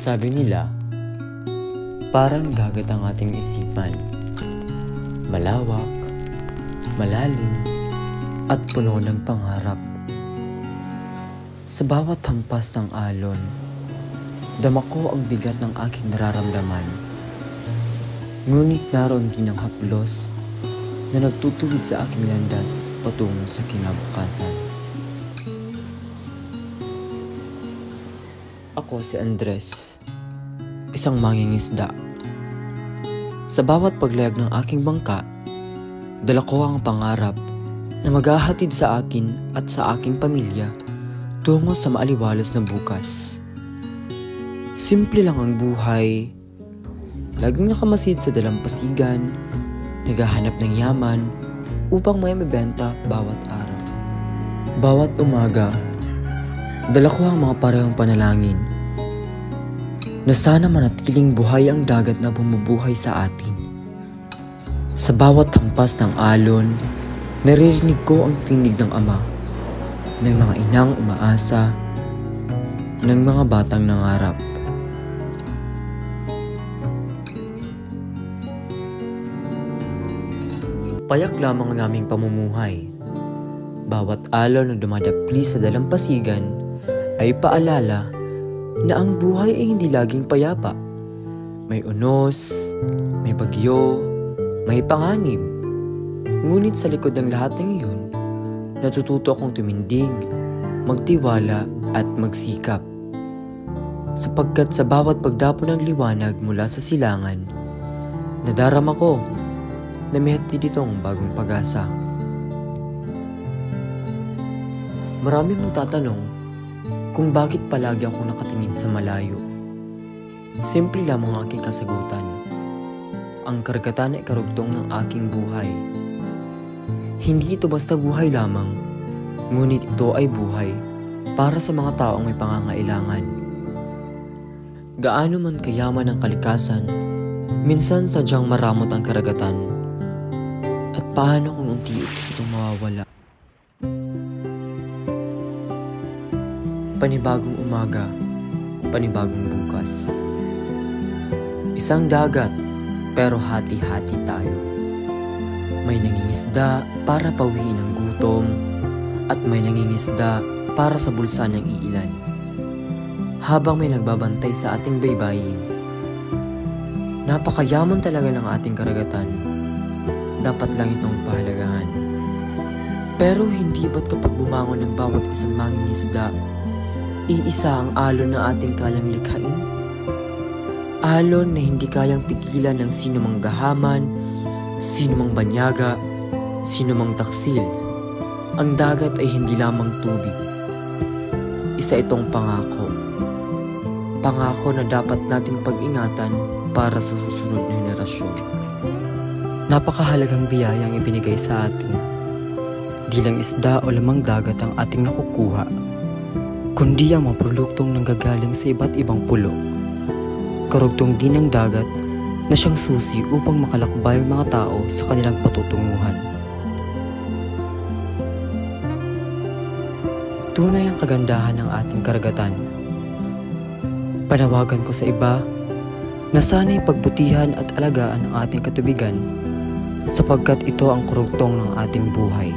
Sabi nila, parang dagat ang ating isipan. Malawak, malalim, at puno ng pangarap. Sa bawat hampas ng alon, dama ko ang bigat ng aking nararamdaman. Ngunit naroon din ang haplos na nagtutuwid sa aking landas patungo sa kinabukasan. Ako si Andres, isang mangingisda. Sa bawat paglayag ng aking bangka, dala ko ang pangarap na maghahatid sa akin at sa aking pamilya tungo sa maaliwalas na bukas. Simple lang ang buhay, laging nakamasid sa dalampasigan, naghahanap ng yaman upang may mabenta bawat araw. Bawat umaga, dala ko ang mga parehong panalangin na sana manatiling buhay ang dagat na bumubuhay sa atin. Sa bawat hampas ng alon, naririnig ko ang tinig ng ama, ng mga inang umaasa, ng mga batang nangarap. Payak lamang ang aming pamumuhay. Bawat alon na dumadapli sa dalampasigan ay paalala na ang buhay ay hindi laging payapa. May unos, may bagyo, may panganib. Ngunit sa likod ng lahat ng iyon, natututo akong tumindig, magtiwala at magsikap. Sapagkat sa bawat pagdapo ng liwanag mula sa silangan, nadarama ko na may hatid itong bagong pag-asa. Marami mong tatanong kung bakit palagi ako nakatingin sa malayo. Simple lamang ang aking kasagutan. Ang karagatan ay karugtong ng aking buhay. Hindi ito basta buhay lamang, ngunit ito ay buhay para sa mga taong may pangangailangan. Gaano man kayaman ang kalikasan, minsan sadyang maramot ang karagatan. At paano kung unti-unti itong mawawala? Panibagong umaga, panibagong bukas. Isang dagat, pero hati-hati tayo. May nangingisda para pawiin ang gutom, at may nangingisda para sa bulsa ng iilan. Habang may nagbabantay sa ating baybayin, napakayaman talaga ng ating karagatan. Dapat lang itong pahalagahan. Pero hindi ba't kapag bumangon ng bawat isang mangingisda, iisa ang alon na ating kayang likhain? Alon na hindi kayang pigilan ng sino mang gahaman, sino mang banyaga, sino mang taksil. Ang dagat ay hindi lamang tubig. Isa itong pangako. Pangako na dapat nating pag-ingatan para sa susunod na henerasyon. Napakahalagang biyayang ibinigay sa atin. Di lang isda o lamang dagat ang ating nakukuha, kundi ang mga produktong nanggagaling sa iba't ibang pulo. Karugtong din ng dagat na siyang susi upang makalakbay ang mga tao sa kanilang patutunguhan. Tunay ang kagandahan ng ating karagatan. Panawagan ko sa iba na sana'y pagbutihan at alagaan ang ating katubigan sapagkat ito ang karugtong ng ating buhay.